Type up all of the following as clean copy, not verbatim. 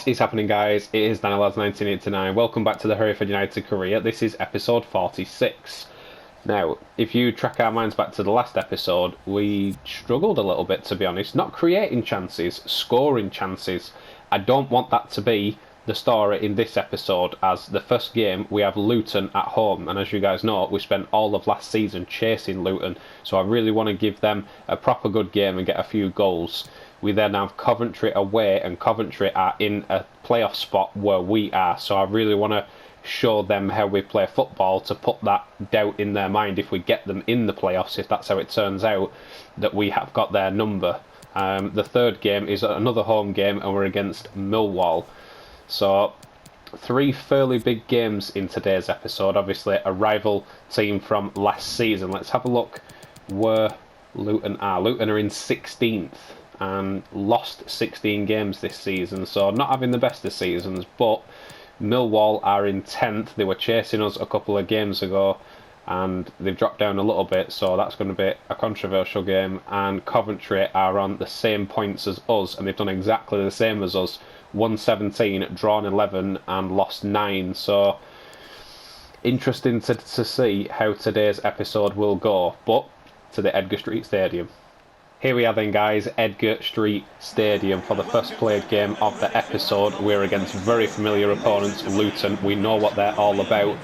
What is happening, guys? It is Danny Lads 1989. Welcome back to the Hereford United career. This is episode 46. Now, if you track our minds back to the last episode, we struggled a little bit, to be honest. Not creating chances, scoring chances. I don't want that to be the story in this episode, as the first game we have Luton at home, and as you guys know, we spent all of last season chasing Luton, so I really want to give them a proper good game and get a few goals. We then have Coventry away, and Coventry are in a playoff spot where we are, so I really want to show them how we play football to put that doubt in their mind if we get them in the playoffs, if that's how it turns out, that we have got their number. The third game is another home game, and we're against Millwall. So, three fairly big games in today's episode. Obviously, a rival team from last season. Let's have a look where Luton are. Luton are in 16th. And lost 16 games this season, so not having the best of seasons, but Millwall are in 10th. They were chasing us a couple of games ago, and they've dropped down a little bit, so that's going to be a controversial game. And Coventry are on the same points as us, and they've done exactly the same as us. Won 17, drawn 11, and lost 9, so interesting to see how today's episode will go. But to the Edgar Street Stadium. Here we are then, guys, Edgar Street Stadium for the first played game of the episode. We're against very familiar opponents, Luton. We know what they're all about.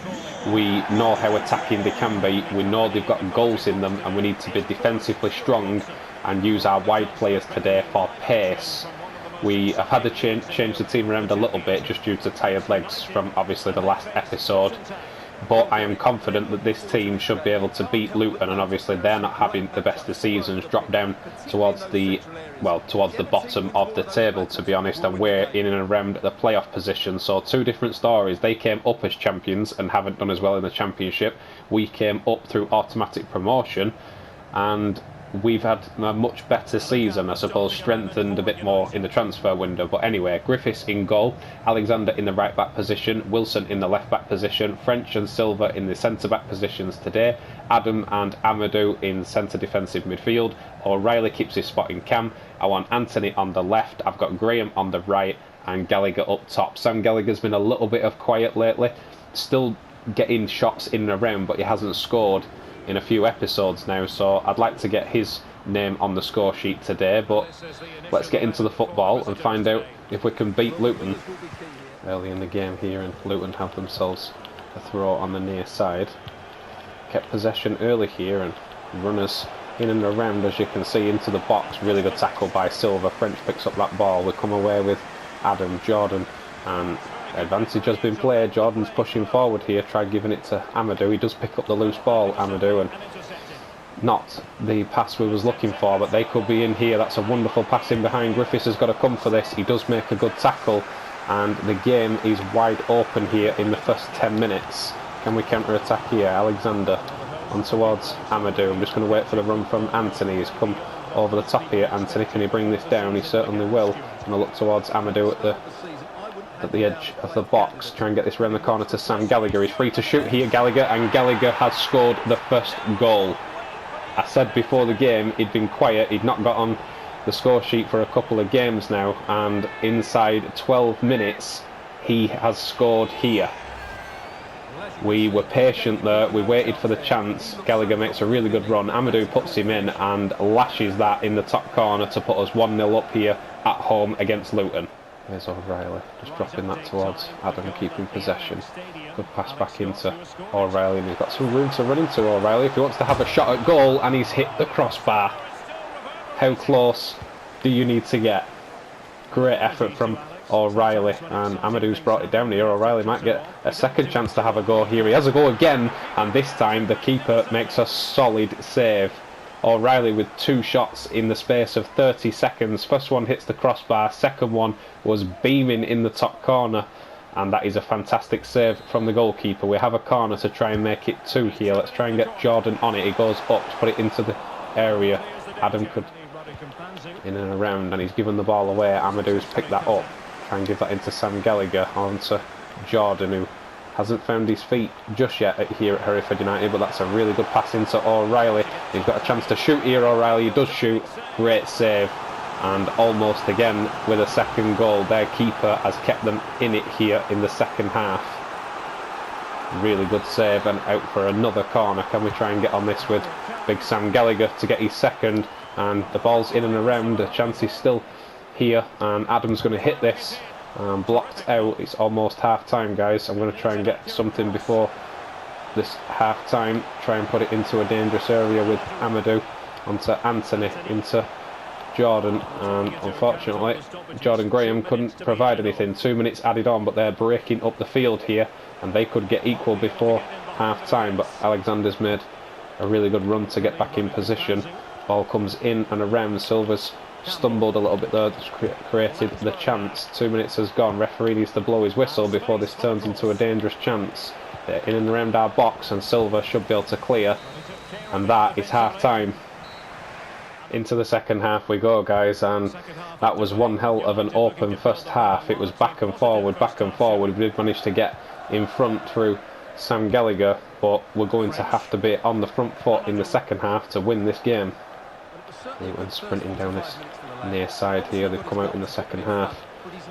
We know how attacking they can be. We know they've got goals in them, and we need to be defensively strong and use our wide players today for pace. We have had to change the team around a little bit just due to tired legs from obviously the last episode. But I am confident that this team should be able to beat Luton, and obviously they're not having the best of seasons, drop down towards the bottom of the table, to be honest, and we're in and around the playoff position. So two different stories. They came up as champions and haven't done as well in the championship. We came up through automatic promotion, and we've had a much better season, I suppose, strengthened a bit more in the transfer window. But anyway, Griffiths in goal, Alexander in the right back position, Wilson in the left back position, French and Silva in the centre back positions today, Adam and Amadou in centre defensive midfield. O'Reilly keeps his spot in cam. I want Anthony on the left, I've got Graham on the right, and Gallagher up top. Sam Gallagher's been a little bit of quiet lately, still getting shots in and around, but he hasn't scored in a few episodes now, so I'd like to get his name on the score sheet today. But let's get into the football and find out if we can beat Luton early in the game here. And Luton have themselves a throw on the near side. Kept possession early here, and runners in and around, as you can see, into the box. Really good tackle by Silva. French picks up that ball. We come away with Adam, Jordan, and advantage has been played. Jordan's pushing forward here, try giving it to Amadou. He does pick up the loose ball, Amadou, and not the pass we was looking for, but they could be in here. That's a wonderful pass in behind. Griffiths has got to come for this. He does make a good tackle, and the game is wide open here in the first 10 minutes. Can we counter-attack here? Alexander on towards Amadou. I'm just going to wait for the run from Anthony. He's come over the top here. Anthony, can he bring this down? He certainly will. And I look towards Amadou at the edge of the box, try and get this round the corner to Sam Gallagher. He's free to shoot here, Gallagher, and Gallagher has scored the first goal. I said before the game he'd been quiet, he'd not got on the score sheet for a couple of games now, and inside 12 minutes he has scored here. We were patient there, we waited for the chance. Gallagher makes a really good run, Amadou puts him in and lashes that in the top corner to put us 1-0 up here at home against Luton. There's O'Reilly, just dropping that towards Adam, keeping possession. Good pass back into O'Reilly, and he's got some room to run into O'Reilly if he wants to have a shot at goal, and he's hit the crossbar. How close do you need to get? Great effort from O'Reilly, and Amadou's brought it down here. O'Reilly might get a second chance to have a go here. He has a go again, and this time the keeper makes a solid save. O'Reilly with two shots in the space of 30 seconds. First one hits the crossbar, second one was beaming in the top corner, and that is a fantastic save from the goalkeeper. We have a corner to try and make it 2 here. Let's try and get Jordan on it. He goes up to put it into the area. Adam could in and around, and he's given the ball away. Amadou's picked that up. Try and give that into Sam Gallagher, on to Jordan, who hasn't found his feet just yet here at Hereford United, but that's a really good pass into O'Reilly. He's got a chance to shoot here, O'Reilly. He does shoot. Great save. and almost again with a second goal. Their keeper has kept them in it here in the second half. Really good save, and out for another corner. Can we try and get on this with big Sam Gallagher to get his second? And the ball's in and around. The chance is still here, and Adam's going to hit this. Blocked out. It's almost half time, guys. I'm going to try and get something before this half time. Try and put it into a dangerous area with Amadou onto Anthony, into Jordan, and unfortunately Jordan Graham couldn't provide anything. 2 minutes added on, but they're breaking up the field here, and they could get equal before half time, but Alexander's made a really good run to get back in position. Ball comes in and around. Silva's stumbled a little bit there, just created the chance. 2 minutes has gone. Referee needs to blow his whistle before this turns into a dangerous chance. They're in and around our box, and Silva should be able to clear, and that is half time. Into the second half we go, guys, and that was one hell of an open first half. It was back and forward, back and forward. We did manage to get in front through Sam Gallagher, but we're going to have to be on the front foot in the second half to win this game. Luton sprinting down this near side here. They've come out in the second half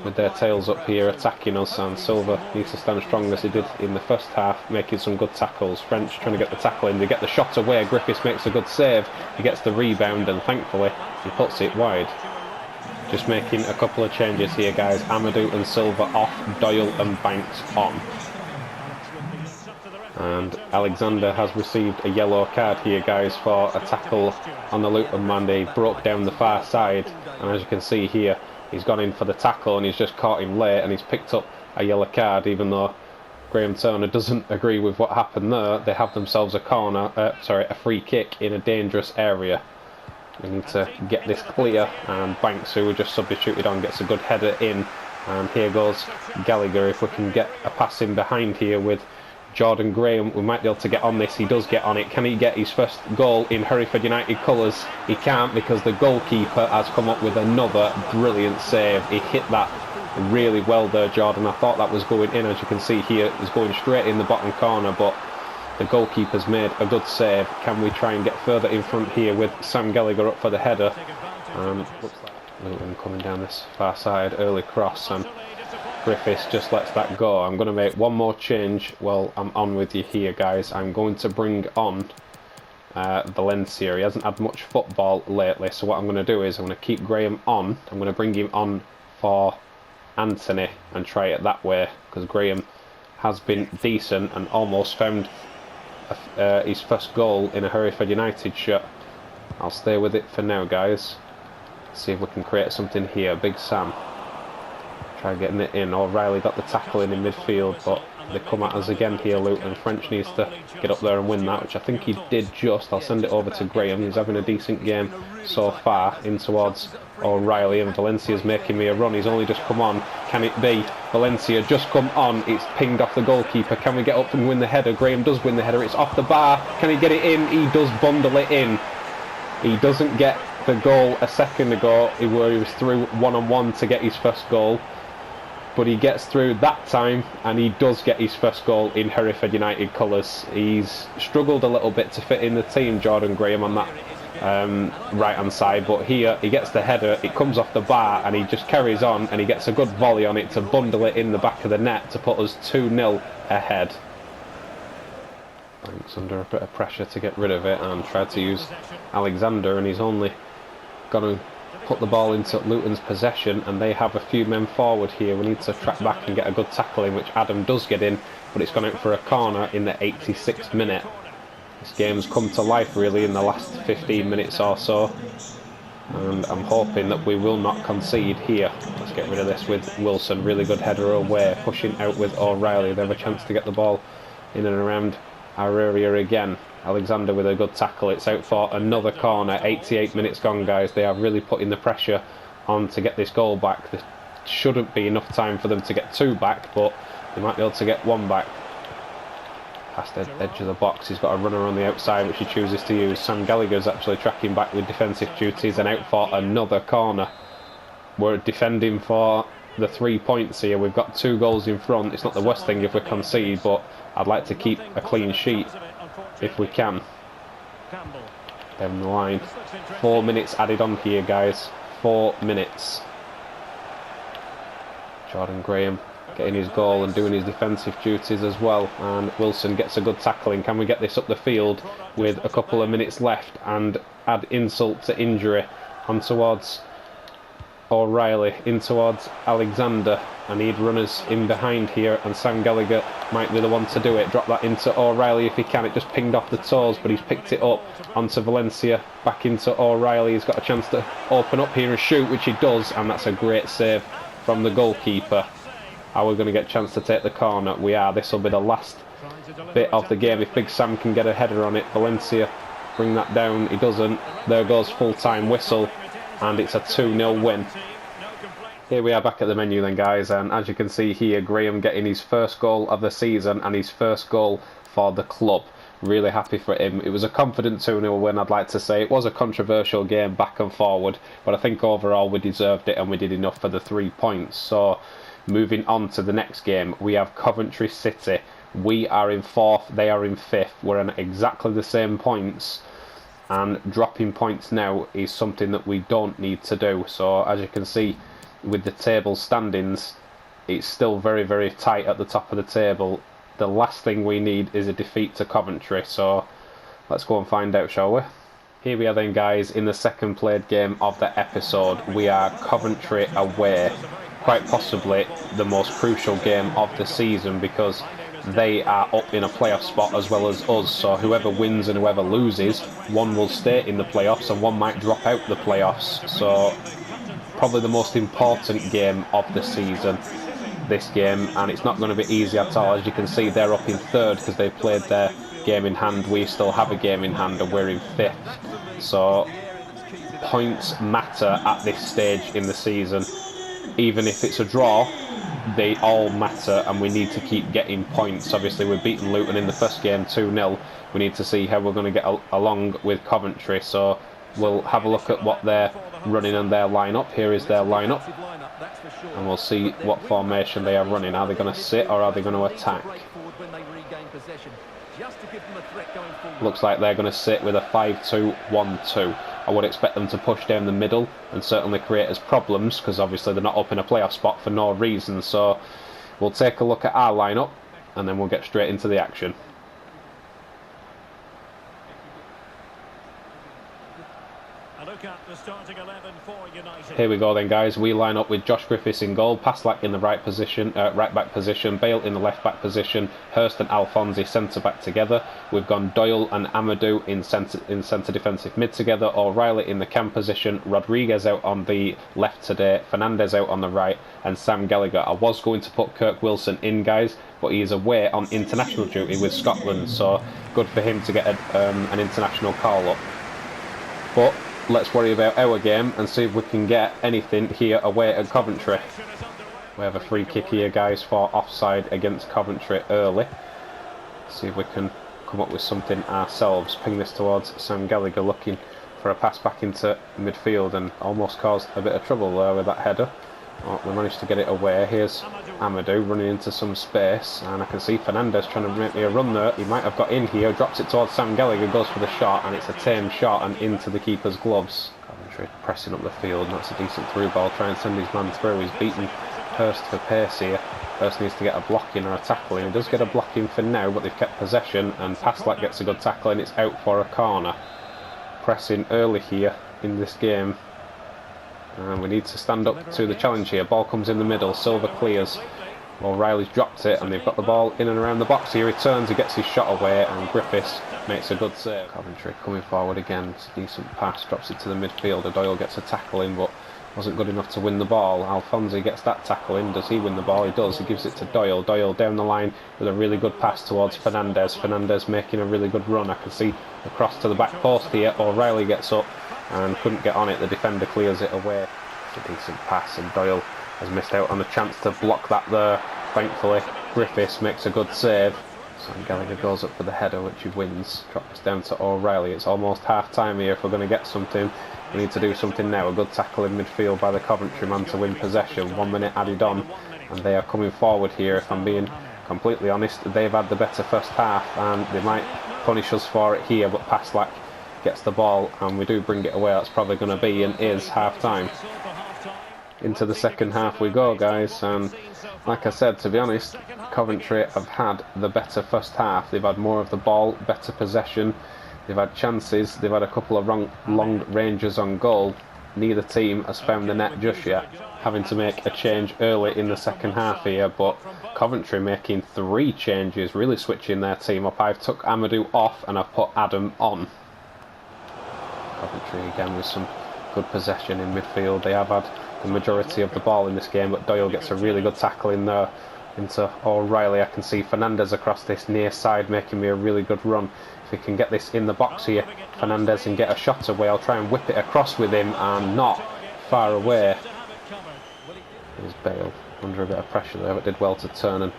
with their tails up here attacking us, and Silva needs to stand strong as he did in the first half, making some good tackles. French trying to get the tackle in. They get the shot away. Griffiths makes a good save. He gets the rebound, and thankfully he puts it wide. Just making a couple of changes here, guys. Amadou and Silva off, Doyle and Banks on. And Alexander has received a yellow card here, guys, for a tackle on the Luton man. He broke down the far side, and as you can see here, he's gone in for the tackle and he's just caught him late, and he's picked up a yellow card. Even though Graham Turner doesn't agree with what happened there, they have themselves a free kick in a dangerous area. We need to get this clear, and Banks, who we just substituted on, gets a good header in, and here goes Gallagher. If we can get a pass in behind here with Jordan Graham, we might be able to get on this. He does get on it. Can he get his first goal in Hereford United colours? He can't, because the goalkeeper has come up with another brilliant save. He hit that really well there, Jordan. I thought that was going in. As you can see here, it's going straight in the bottom corner, but the goalkeeper's made a good save. Can we try and get further in front here with Sam Gallagher up for the header? Looks like Luton coming down this far side, early cross, and Griffiths just lets that go. I'm going to make one more change while I'm on with you here, guys. I'm going to bring on Valencia. He hasn't had much football lately, so what I'm going to do is I'm going to keep Graham on. I'm going to bring him on for Anthony and try it that way, because Graham has been decent and almost found his first goal in a Hereford United shirt. I'll stay with it for now, guys. See if we can create something here. Big Sam try getting it in. O'Reilly got the tackle in midfield, but they come at us again here, Luton. French needs to get up there and win that, which I think he did just. I'll send it over to Graham. He's having a decent game so far, in towards O'Reilly, and Valencia's making me a run. He's only just come on. Can it be? Valencia just come on. It's pinged off the goalkeeper. Can we get up and win the header? Graham does win the header. It's off the bar. Can he get it in? He does bundle it in. He doesn't get the goal a second ago where he was through one-on-one to get his first goal, but he gets through that time, and he does get his first goal in Hereford United colours. He's struggled a little bit to fit in the team, Jordan Graham, on that right hand side, but here he gets the header. It comes off the bar, and he just carries on, and he gets a good volley on it to bundle it in the back of the net to put us 2-0 ahead. Banks under a bit of pressure to get rid of it, and tried to use Alexander, and he's only going to put the ball into Luton's possession, and they have a few men forward here. We need to track back and get a good tackle in, which Adam does get in, but it's gone out for a corner in the 86th minute. This game's come to life really in the last 15 minutes or so, and I'm hoping that we will not concede here. Let's get rid of this with Wilson. Really good header away, pushing out with O'Reilly. They have a chance to get the ball in and around our area again. Alexander with a good tackle. It's out for another corner. 88 minutes gone, guys. They are really putting the pressure on to get this goal back. There shouldn't be enough time for them to get two back, but they might be able to get one back. Past the edge of the box. He's got a runner on the outside, which he chooses to use. Sam Gallagher's actually tracking back with defensive duties, and out for another corner. We're defending for the 3 points here. We've got 2 goals in front. It's not the worst thing if we concede, but I'd like to keep a clean sheet if we can. Down the line. 4 minutes added on here, guys. 4 minutes. Jordan Graham getting his goal and doing his defensive duties as well, and Wilson gets a good tackling. Can we get this up the field with a couple of minutes left and add insult to injury? On towards O'Reilly, in towards Alexander. I need runners in behind here, and Sam Gallagher might be the one to do it. Drop that into O'Reilly if he can. It just pinged off the toes, but he's picked it up onto Valencia. Back into O'Reilly. He's got a chance to open up here and shoot, which he does, and that's a great save from the goalkeeper. Are we going to get a chance to take the corner? We are. This will be the last bit of the game if Big Sam can get a header on it. Valencia bring that down. He doesn't. There goes full-time whistle, and it's a 2-0 win. Here we are back at the menu then, guys, and as you can see here, Graham getting his first goal of the season and his first goal for the club. Really happy for him. It was a confident 2-0 win, I'd like to say. It was a controversial game back and forward, but I think overall we deserved it and we did enough for the 3 points. So moving on to the next game, we have Coventry City. We are in 4th, they are in 5th. We're on exactly the same points, and dropping points now is something that we don't need to do. So as you can see with the table standings, it's still very, very tight at the top of the table. The last thing we need is a defeat to Coventry, so let's go and find out, shall we? Here we are then, guys, in the second played game of the episode. We are Coventry away. Quite possibly the most crucial game of the season, because they are up in a playoff spot as well as us, so whoever wins and whoever loses, one will stay in the playoffs and one might drop out the playoffs. So probably the most important game of the season, this game, and it's not going to be easy at all. As you can see, they're up in 3rd because they played their game in hand. We still have a game in hand and we're in 5th, so points matter at this stage in the season. Even if it's a draw, they all matter, and we need to keep getting points. Obviously we've beaten Luton in the first game 2-0. We need to see how we're going to get along with Coventry, so we'll have a look at what they're running and their line-up. Here is their line-up, and we'll see what formation they are running. Are they going to sit or are they going to attack? Looks like they're going to sit with a 5-2-1-2. I would expect them to push down the middle and certainly create us problems, because obviously they're not up in a playoff spot for no reason. So we'll take a look at our line-up and then we'll get straight into the action. Here we go then, guys. We line up with Josh Griffiths in goal, Paslak in the right back position, Bale in the left back position, Hurst and Alphonsi centre back together. We've gone Doyle and Amadou in centre defensive mid together, O'Reilly in the cam position, Rodriguez out on the left today, Fernandez out on the right, and Sam Gallagher. I was going to put Kirk Wilson in, guys, but he is away on international duty with Scotland, so good for him to get an international call up. But let's worry about our game and see if we can get anything here away at Coventry. We have a free kick here, guys, for offside against Coventry early. See if we can come up with something ourselves. Ping this towards Sam Gallagher, looking for a pass back into midfield, and almost caused a bit of trouble there with that header. Oh, we managed to get it away. Here's Amadou running into some space, and I can see Fernandez trying to make me a run there. He might have got in here, drops it towards Sam Gallagher, goes for the shot, and it's a tame shot and into the keeper's gloves. Coventry pressing up the field, and that's a decent through ball. Try and send his man through. He's beaten Hurst for pace here. Hurst needs to get a block in or a tackle in. He does get a block in for now, but they've kept possession, and Paslak gets a good tackle, and it's out for a corner. Pressing early here in this game. And we need to stand up to the challenge here. Ball comes in the middle, Silva clears. O'Reilly's dropped it, and they've got the ball in and around the box. He returns, he gets his shot away, and Griffiths makes a good save. Coventry coming forward again. It's a decent pass, drops it to the midfielder. Doyle gets a tackle in, but wasn't good enough to win the ball. Alphonsi gets that tackle in. Does he win the ball? He does. He gives it to Doyle. Doyle down the line with a really good pass towards Fernandez. Fernandez making a really good run. I can see the cross to the back post here. O'Reilly gets up and couldn't get on it. The defender clears it away. It's a decent pass, and Doyle has missed out on a chance to block that there. Thankfully, Griffiths makes a good save. Sam Gallagher goes up for the header, which he wins. Drops down to O'Reilly. It's almost half time here. If we're going to get something, we need to do something now. A good tackle in midfield by the Coventry man to win possession. 1 minute added on, and they are coming forward here. If I'm being completely honest, they've had the better first half, and they might punish us for it here, but Paslak gets the ball and we do bring it away. That's probably going to be and is half-time. Into the second half we go, guys, and like I said, to be honest, Coventry have had the better first half. They've had more of the ball, better possession, they've had chances, they've had a couple of long ranges on goal. Neither team has found the net just yet, having to make a change early in the second half here, but Coventry making 3 changes, really switching their team up. I've took Amadou off and I've put Adam on. Coventry again with some good possession in midfield. They have had the majority of the ball in this game, but Doyle gets a really good tackle in there into O'Reilly. I can see Fernandez across this near side making me a really good run. If he can get this in the box here, Fernandez, and get a shot away, I'll try and whip it across with him, and not far away. Here's Bale under a bit of pressure there, but did well to turn and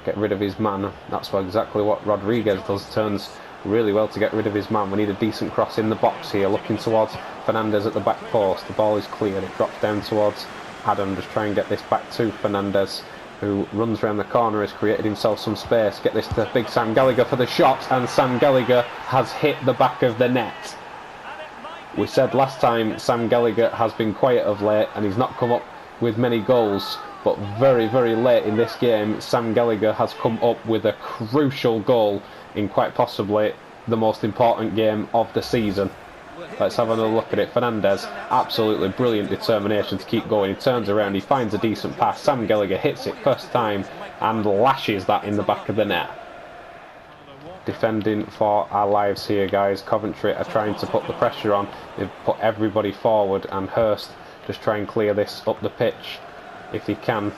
get rid of his man. That's exactly what Rodriguez does, turns really well to get rid of his man. We need a decent cross in the box here, looking towards Fernandez at the back post. The ball is cleared, it drops down towards Adam. Just try and get this back to Fernandez, who runs around the corner, has created himself some space. Get this to big Sam Gallagher for the shot, and Sam Gallagher has hit the back of the net. We said last time Sam Gallagher has been quiet of late and he's not come up with many goals, but very, very late in this game Sam Gallagher has come up with a crucial goal in quite possibly the most important game of the season. Let's have another look at it. Fernandez, absolutely brilliant determination to keep going. He turns around, he finds a decent pass. Sam Gallagher hits it first time and lashes that in the back of the net. Defending for our lives here, guys. Coventry are trying to put the pressure on. They've put everybody forward, and Hurst just try and clear this up the pitch if he can.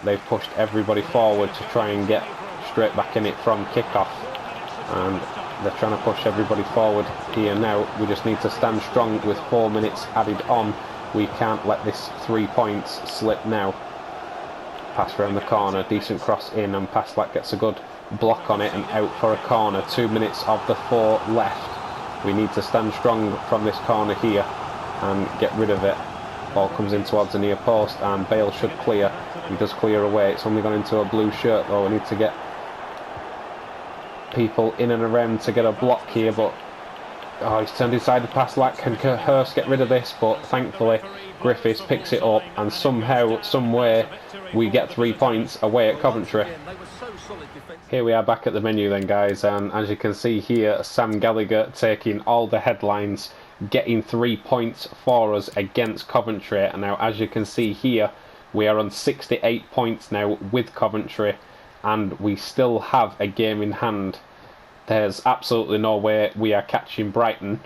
They've pushed everybody forward to try and get straight back in it from kickoff, and they're trying to push everybody forward here now. We just need to stand strong with 4 minutes added on. We can't let this 3 points slip now. Pass around the corner, decent cross in, and Paslak gets a good block on it and out for a corner. 2 minutes of the 4 left. We need to stand strong from this corner here and get rid of it. Ball comes in towards the near post and Bale should clear. He does clear away. It's only gone into a blue shirt though. We need to get people in and around to get a block here, but he's turned inside the Paslak, and Hurst get rid of this, but thankfully Griffiths picks it up, and somehow, some way, we get 3 points away at Coventry. Here we are back at the menu then, guys, and as you can see here, Sam Gallagher taking all the headlines, getting 3 points for us against Coventry. And now, as you can see here, we are on 68 points now with Coventry, and we still have a game in hand. There's absolutely no way we are catching Brighton,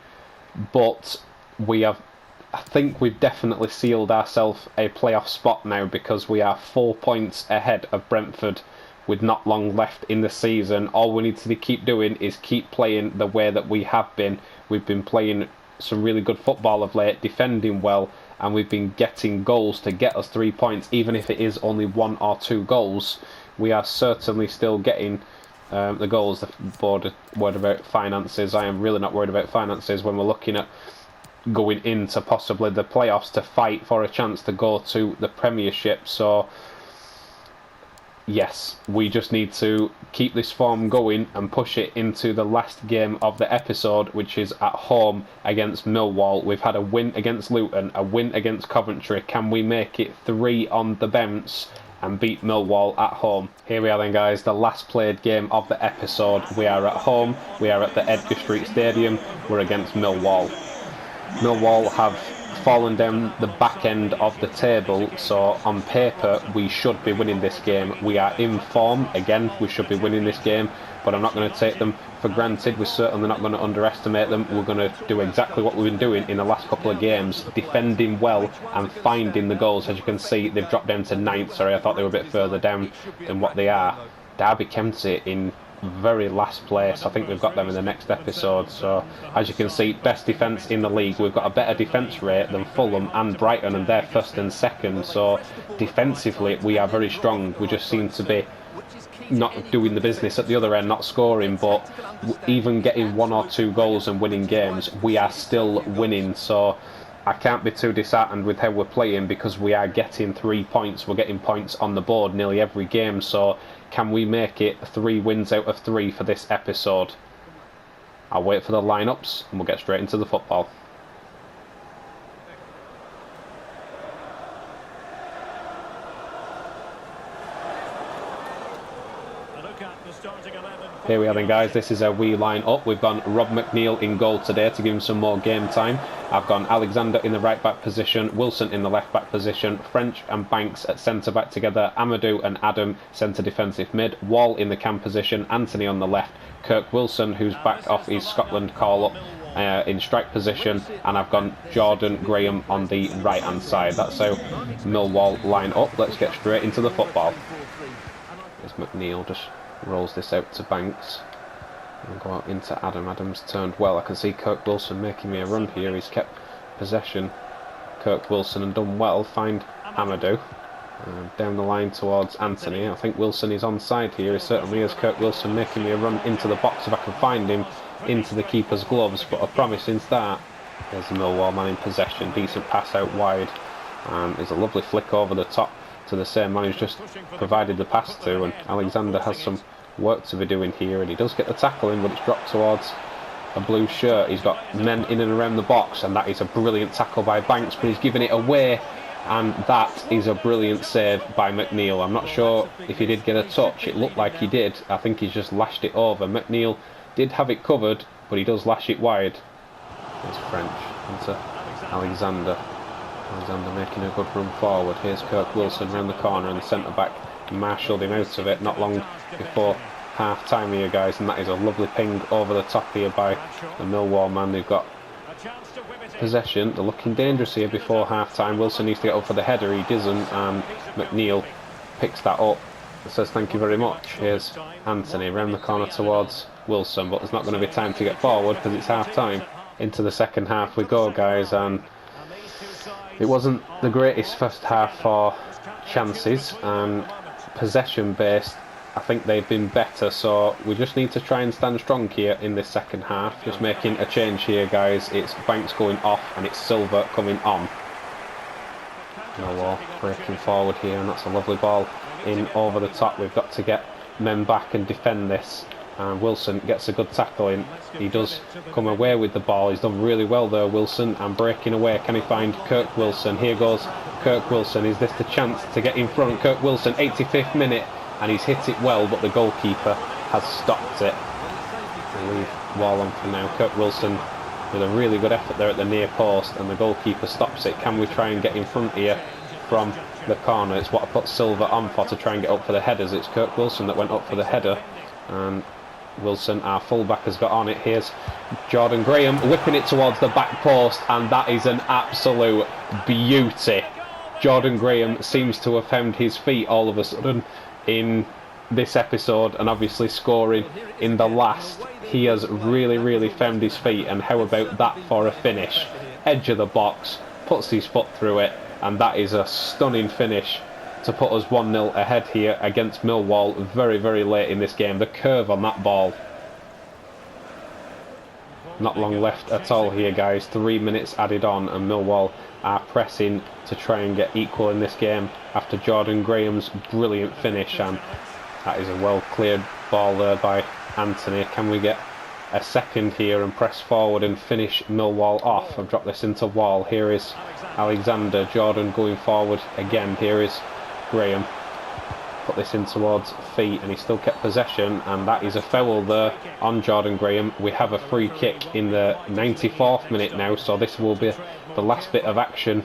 but I think we've definitely sealed ourselves a playoff spot now, because we are 4 points ahead of Brentford with not long left in the season. All we need to keep doing is keep playing the way that we have been. We've been playing some really good football of late, defending well, and we've been getting goals to get us 3 points. Even if it is only 1 or 2 goals, we are certainly still getting the goals. The word about finances. I am really not worried about finances when we're looking at going into possibly the playoffs to fight for a chance to go to the Premiership. So yes, we just need to keep this form going and push it into the last game of the episode, which is at home against Millwall. We've had a win against Luton, a win against Coventry. Can we make it 3 on the bounce and beat Millwall at home? Here we are then, guys, the last played game of the episode. We are at home, we are at the Edgar Street Stadium, we're against Millwall. Millwall have fallen down the back end of the table, so on paper we should be winning this game. We are in form, again, we should be winning this game, but I'm not going to take them for granted. We're certainly not going to underestimate them. We're going to do exactly what we've been doing in the last couple of games, defending well and finding the goals. As you can see, they've dropped down to 9th. Sorry, I thought they were a bit further down than what they are. Derby County in very last place. I think we've got them in the next episode. So as you can see, best defence in the league. We've got a better defence rate than Fulham and Brighton, and they're first and second. So defensively we are very strong. We just seem to be not doing the business at the other end, not scoring, but even getting 1 or 2 goals and winning games, we are still winning. So I can't be too disheartened with how we're playing, because we are getting 3 points. We're getting points on the board nearly every game. So can we make it 3 wins out of 3 for this episode? I'll wait for the lineups and we'll get straight into the football. Here we are then, guys. This is our wee line up. We've gone Rob McNeil in goal today to give him some more game time. I've gone Alexander in the right back position, Wilson in the left back position, French and Banks at centre back together, Amadou and Adam centre defensive mid, Wall in the cam position, Anthony on the left, Kirk Wilson, who's back off his Scotland call up, in strike position, and I've gone Jordan Graham on the right hand side. That's how Millwall line up. Let's get straight into the football. There's McNeil, just rolls this out to Banks and go out into Adam. Adam's turned well. I can see Kirk Wilson making me a run here. He's kept possession, Kirk Wilson, and done well. Find Amadou down the line towards Anthony. I think Wilson is onside here. He certainly is. Kirk Wilson making me a run into the box if I can find him, into the keeper's gloves, but a promising start. There's the Millwall man in possession. Decent pass out wide, and there's a lovely flick over the top to the same man who's just provided the pass to, and Alexander has some work to be doing here, and he does get the tackle in, but it's dropped towards a blue shirt. He's got men in and around the box, and that is a brilliant tackle by Banks, but he's given it away, and that is a brilliant save by McNeil. I'm not sure if he did get a touch. It looked like he did. I think he's just lashed it over. McNeil did have it covered, but he does lash it wide. There's French into Alexander. Alexander making a good run forward. Here's Kirk Wilson round the corner, and the centre back marshalled him out of it not long before half time here, guys, and that is a lovely ping over the top here by the Millwall man. They've got possession. They're looking dangerous here before half time. Wilson needs to get up for the header. He doesn't, and McNeil picks that up and says thank you very much. Here's Anthony round the corner towards Wilson, but there's not going to be time to get forward because it's half time. Into the second half we go, guys, and it wasn't the greatest first half for chances and possession based. I think they've been better, so we just need to try and stand strong here in this second half. Just making a change here, guys. It's Banks going off and it's Silver coming on. Millwall breaking forward here, and that's a lovely ball in over the top. We've got to get men back and defend this. And Wilson gets a good tackle in. He does come away with the ball. He's done really well there, Wilson, and breaking away. Can he find Kirk Wilson? Here goes Kirk Wilson. Is this the chance to get in front? Kirk Wilson, 85th minute, and he's hit it well, but the goalkeeper has stopped it. We'll leave Wall on for now. Kirk Wilson with a really good effort there at the near post, and the goalkeeper stops it. Can we try and get in front here from the corner? It's what I put Silver on for, to try and get up for the headers. It's Kirk Wilson that went up for the header, and Wilson, our fullback, has got on it. Here's Jordan Graham whipping it towards the back post, and that is an absolute beauty. Jordan Graham seems to have found his feet all of a sudden in this episode, and obviously scoring in the last. He has really found his feet, and how about that for a finish? Edge of the box, puts his foot through it, and that is a stunning finish to put us 1-0 ahead here against Millwall very late in this game. The curve on that ball. Not long left at all here, guys. 3 minutes added on, and Millwall are pressing to try and get equal in this game after Jordan Graham's brilliant finish, and that is a well cleared ball there by Anthony. Can we get a second here and press forward and finish Millwall off? I've dropped this into Wall. Here is Alexander. Jordan going forward again. Here is Graham. Put this in towards feet, and he still kept possession, and that is a foul there on Jordan Graham. We have a free kick in the 94th minute now, so this will be the last bit of action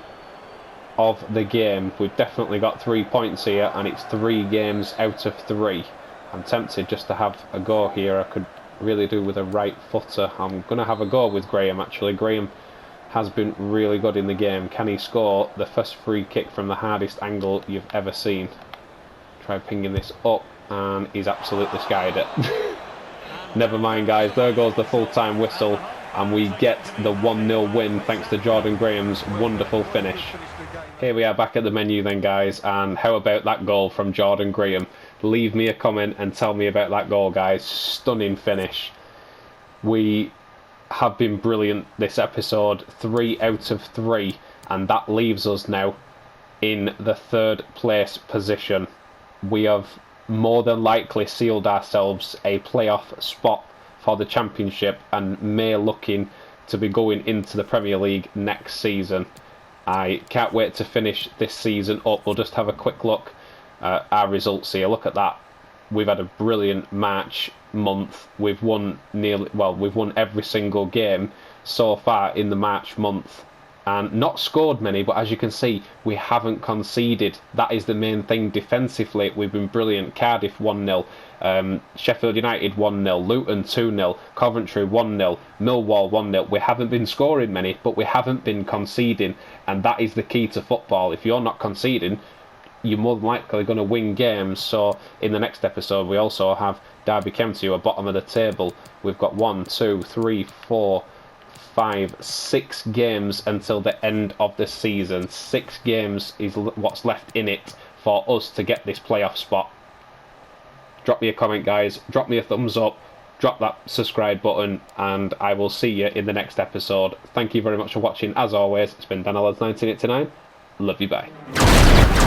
of the game. We've definitely got 3 points here, and it's 3 games out of 3. I'm tempted just to have a go here. I could really do with a right footer. I'm going to have a go with Graham, actually. Graham has been really good in the game. Can he score the first free kick from the hardest angle you've ever seen? Try pinging this up, and he's absolutely skied it. Never mind, guys. There goes the full-time whistle, and we get the 1-0 win thanks to Jordan Graham's wonderful finish. Here we are back at the menu then, guys, and how about that goal from Jordan Graham? Leave me a comment and tell me about that goal, guys. Stunning finish. We have been brilliant this episode. 3 out of 3, and that leaves us now in the 3rd place position. We have more than likely sealed ourselves a playoff spot for the Championship and may looking to be going into the Premier League next season. I can't wait to finish this season up. We'll just have a quick look at our results here. Look at that. We've had a brilliant March month. We've won we've won every single game so far in the March month, and not scored many, but as you can see, we haven't conceded. That is the main thing. Defensively, we've been brilliant. Cardiff 1-0, Sheffield United 1-0, Luton 2-0, Coventry 1-0, Millwall 1-0. We haven't been scoring many, but we haven't been conceding, and that is the key to football. If you're not conceding, you're more than likely going to win games. So in the next episode, we also have Derby County, who are bottom of the table. We've got 1, 2, 3, 4, 5, 6 games until the end of the season. 6 games is what's left in it for us to get this playoff spot. Drop me a comment, guys. Drop me a thumbs up. Drop that subscribe button, and I will see you in the next episode. Thank you very much for watching. As always, it's been DanLads1989. Love you, bye.